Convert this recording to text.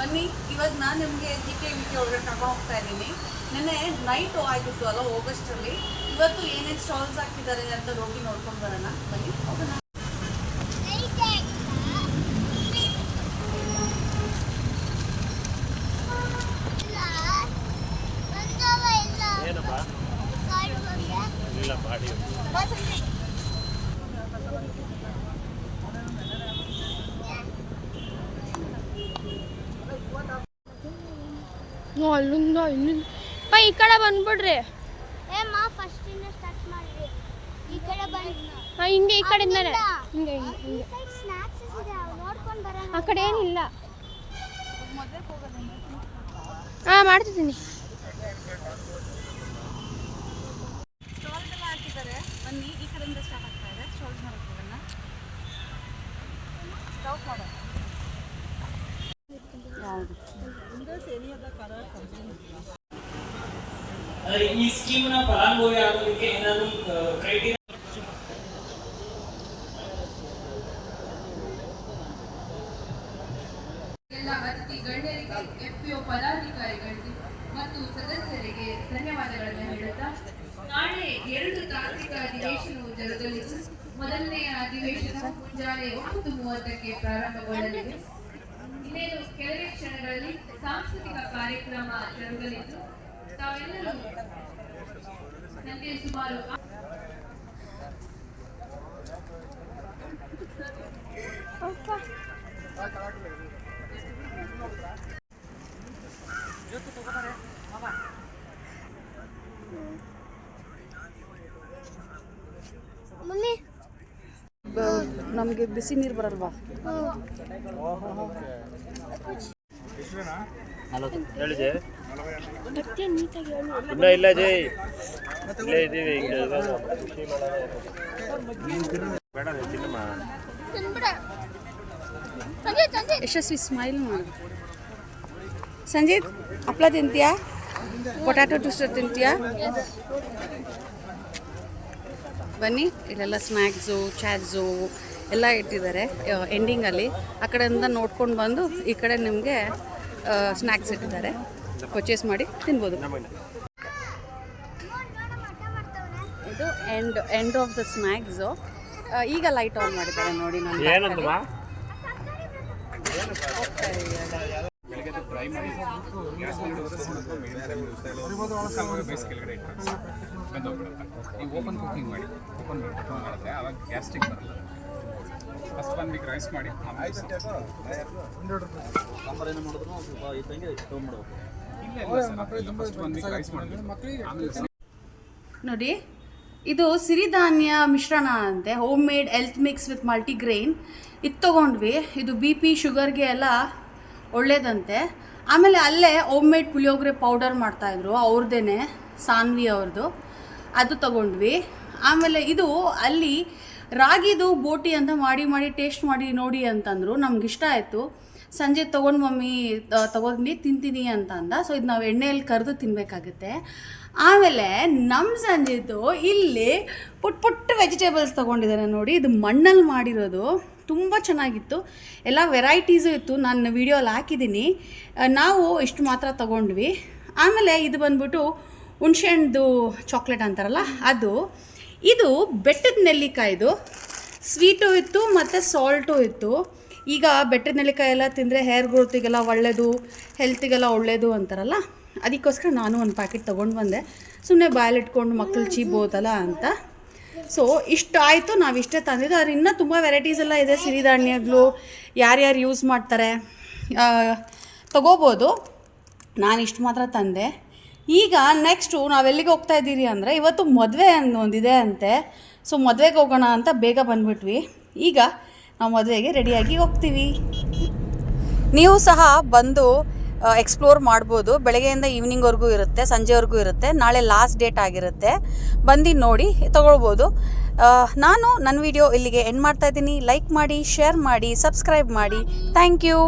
ಬನ್ನಿ ಇವತ್ತು ನಾನು ನಿಮಗೆ ಜಿ ಕೆ ವಿ ಕೆ ಒಳಗಡೆ ಕರ್ಕೊಂಡು ಹೋಗ್ತಾ ಇದ್ದೀನಿ. ನೆನ್ನೆ ನೈಟು ಆಗಿತ್ತು ಅಲ್ಲ ಆಗಸ್ಟಲ್ಲಿ. ಇವತ್ತು ಏನೇನು ಸ್ಟಾಲ್ಸ್ ಹಾಕಿದ್ದಾರೆ ಅಂತ ಹೋಗಿ ನೋಡ್ಕೊಂಡು ಬರೋಣ. ಬನ್ನಿ ಹೋಗೋಣ. ಅಲ್ಲಿಂದ ಇಲ್ಲಿಂದ ಈ ಕಡೆ ಬಂದ್ಬಿಡ್ರಿ. ಹಿಂಗೆ ಈ ಕಡೆಯಿಂದಾನೆ ಹಿಂಗೆ ಹಿಂಗೆ ಆ ಕಡೆ ಏನಿಲ್ಲ. ಹಾಂ ಮಾಡ್ತಿದ್ದೀನಿ. ಸ್ಟಾಲ್ಸ್ ಎಲ್ಲ ಹಾಕಿದ್ದಾರೆ. ಬನ್ನಿ ಈ ಕಡೆಯಿಂದ ಸ್ಟಾರ್ಟ್ ಆಗ್ತಾ ಇದೆ. ಸ್ಟಾಲ್ಸ್ ಮಾಡೋಣ. ಸ್ಟಾಪ್ ಮಾಡೋಣ. ಈ ಸ್ಕೀಮ್ನ ಫಲಾನುಭವಿ ಆಗೋದಕ್ಕೆ ಏನಾದರೂ ಕ್ರೈಟೀರಿಯಾ? ಎಲ್ಲ ಅತಿಥಿ ಗಣ್ಯರಿಗೆ, ಎಫ್ಪಿಒ ಪದಾಧಿಕಾರಿಗಳಿಗೆ ಮತ್ತು ಸದಸ್ಯರಿಗೆ ಧನ್ಯವಾದಗಳನ್ನು ಹೇಳುತ್ತಾ, ನಾಳೆ 2 ತಾಂತ್ರಿಕ ಅಧಿವೇಶನವು ಜರುಗಲಿದ್ದು, ಮೊದಲನೆಯ ಅಧಿವೇಶನ ಮುಂಜಾನೆ 9:30ಕ್ಕೆ ಪ್ರಾರಂಭಗೊಳ್ಳಲಿದೆ. ಇನ್ನೇನು ಕೆಲವೇ ಕ್ಷಣಗಳಲ್ಲಿ ಸಾಂಸ್ಕೃತಿಕ ಕಾರ್ಯಕ್ರಮ ಜರುಗಲಿದ್ದು, ತಾವೆಲ್ಲರೂ ನನಗೆ ಸುಮಾರು ನಮಗೆ ಬಿಸಿ ನೀರು ಬರಲ್ವಾ? ಹೇಳಿದೆ ಇನ್ನ ಇಲ್ಲ ಜೈ ಇಲ್ಲೇ ಇದ್ದೀವಿ. ಯಶಸ್ವಿ ಸ್ಮೈಲ್ ಮಾಡು. ಸಂಜಿತ್ ಹಪ್ಪಳ ತಿಂತೀಯಾ? Potato twister ತಿಂತೀಯಾ? ಬನ್ನಿ, ಇಲ್ಲೆಲ್ಲ ಸ್ನ್ಯಾಕ್ಸು ಚಾಟ್ಸು ಎಲ್ಲ ಇಟ್ಟಿದ್ದಾರೆ ಎಂಡಿಂಗಲ್ಲಿ. ಆ ಕಡೆಯಿಂದ ನೋಡ್ಕೊಂಡು ಬಂದು ಈ ಕಡೆ ನಿಮಗೆ ಸ್ನ್ಯಾಕ್ಸ್ ಇಟ್ಟಿದ್ದಾರೆ. ಪರ್ಚೇಸ್ ಮಾಡಿ ತಿನ್ಬೋದು. ಇದು ಎಂಡ್ ಆಫ್ ದ ಸ್ನ್ಯಾಕ್ಸು. ಈಗ ಲೈಟ್ ಆನ್ ಮಾಡಿದ್ದಾರೆ ನೋಡಿ. ನಾನು ಓಪನ್ ಕುಕಿಂಗ್ ಮಾಡಿ ಮಾಡಿದ್ರೆ ಅವಾಗ ಗ್ಯಾಸ್ಟ್ರಿಕ್ ಬರಲ್ಲ. ಫಸ್ಟ್ 1 ವೀಕ್ ರೈಸ್ ಮಾಡಿ ನೋಡಿ, ಇದು ಸಿರಿಧಾನ್ಯ ಮಿಶ್ರಣ ಅಂತೆ. Home made health mix with multigrain. ಇದು ತೊಗೊಂಡ್ವಿ. ಇದು BP ಶುಗರ್ಗೆ ಎಲ್ಲ ಒಳ್ಳೇದಂತೆ. ಆಮೇಲೆ ಅಲ್ಲೇ ಹೋಮ್ ಮೇಡ್ ಪುಳಿಯೋಗರೆ ಪೌಡರ್ ಮಾಡ್ತಾಯಿದ್ರು, ಅವ್ರದ್ದೇ, ಸಾನ್ವಿ ಅವ್ರದ್ದು. ಅದು ತೊಗೊಂಡ್ವಿ. ಆಮೇಲೆ ಇದು ಅಲ್ಲಿ ರಾಗಿದು ಬೋಟಿ ಅಂತ ಮಾಡಿ ಟೇಸ್ಟ್ ಮಾಡಿ ನೋಡಿ ಅಂತಂದರು. ನಮ್ಗೆ ಇಷ್ಟ ಆಯಿತು. ಸಂಜೆ ತೊಗೊಂಡು ಮಮ್ಮಿ ತೊಗೊಂಡು ತಿಂತೀನಿ ಅಂತ ಅಂದ. ಸೊ ಇದು ನಾವು ಎಣ್ಣೆಯಲ್ಲಿ ಕರೆದು ತಿನ್ನಬೇಕಾಗುತ್ತೆ. ಆಮೇಲೆ ನಮ್ಮ ಸಂಜೆದು ಇಲ್ಲಿ ಪುಟ್ಟ ವೆಜಿಟೇಬಲ್ಸ್ ತೊಗೊಂಡಿದ್ದಾರೆ ನೋಡಿ. ಇದು ಮಣ್ಣಲ್ಲಿ ಮಾಡಿರೋದು, ತುಂಬ ಚೆನ್ನಾಗಿತ್ತು. ಎಲ್ಲ ವೆರೈಟೀಸು ಇತ್ತು. ನಾನು ವಿಡಿಯೋಲ್ಲಿ ಹಾಕಿದ್ದೀನಿ. ನಾವು ಇಷ್ಟು ಮಾತ್ರ ತೊಗೊಂಡ್ವಿ. ಆಮೇಲೆ ಇದು ಬಂದ್ಬಿಟ್ಟು ಹುಣ್ಸೆಹಣ್ಣು ಚಾಕ್ಲೇಟ್ ಅಂತಾರಲ್ಲ ಅದು. ಇದು ಬೆಟ್ಟದ ನೆಲ್ಲಿಕಾಯ್ದು. ಸ್ವೀಟು ಇತ್ತು ಮತ್ತು ಸಾಲ್ಟು ಇತ್ತು. ಈಗ ಬೆಟ್ಟದ ನೆಲ್ಲಿಕಾಯಿ ಎಲ್ಲ ತಿಂದರೆ ಹೇರ್ ಗ್ರೋತಿಗೆಲ್ಲ ಒಳ್ಳೆಯದು, ಹೆಲ್ತಿಗೆಲ್ಲ ಒಳ್ಳೆಯದು ಅಂತಾರಲ್ಲ, ಅದಕ್ಕೋಸ್ಕರ ನಾನು ಒಂದು ಪ್ಯಾಕೆಟ್ ತೊಗೊಂಡು ಬಂದೆ. ಸುಮ್ಮನೆ ಬಾಯಲ್ಲಿಟ್ಕೊಂಡು ಮಕ್ಕಳು ಚೀಬೋದಲ್ಲ ಅಂತ. ಸೊ ಇಷ್ಟು ಆಯಿತು. ನಾವು ಇಷ್ಟೇ ತಂದಿದ್ದು. ಆದರೆ ಇನ್ನೂ ತುಂಬ ವೆರೈಟೀಸ್ ಎಲ್ಲ ಇದೆ. ಸಿರಿಧಾನ್ಯಗಳು ಯಾರ್ಯಾರು ಯೂಸ್ ಮಾಡ್ತಾರೆ ತೊಗೋಬೋದು. ನಾನು ಇಷ್ಟು ಮಾತ್ರ ತಂದೆ. ಈಗ ನೆಕ್ಸ್ಟು ನಾವೆಲ್ಲಿಗೆ ಹೋಗ್ತಾ ಇದ್ದೀರಿ ಅಂದರೆ, ಇವತ್ತು ಮದುವೆ ಒಂದಿದೆ ಅಂತೆ. ಸೊ ಮದುವೆಗೆ ಹೋಗೋಣ ಅಂತ ಬೇಗ ಬಂದುಬಿಟ್ವಿ. ಈಗ ನಾವು ಮದುವೆಗೆ ರೆಡಿಯಾಗಿ ಹೋಗ್ತೀವಿ. ನೀವು ಸಹ ಬಂದು ಎಕ್ಸ್ಪ್ಲೋರ್ ಮಾಡ್ಬೋದು. ಬೆಳಗ್ಗೆಯಿಂದ ಈವ್ನಿಂಗ್ವರೆಗೂ ಇರುತ್ತೆ, ಸಂಜೆವರೆಗೂ ಇರುತ್ತೆ. ನಾಳೆ ಲಾಸ್ಟ್ ಡೇಟ್ ಆಗಿರುತ್ತೆ. ಬಂದು ನೋಡಿ ತೊಗೊಳ್ಬೋದು. ನಾನು ನನ್ನ ವಿಡಿಯೋ ಇಲ್ಲಿಗೆ ಎಂಡ್ ಮಾಡ್ತಾಯಿದ್ದೀನಿ. ಲೈಕ್ ಮಾಡಿ, ಶೇರ್ ಮಾಡಿ, ಸಬ್ಸ್ಕ್ರೈಬ್ ಮಾಡಿ. Thank you.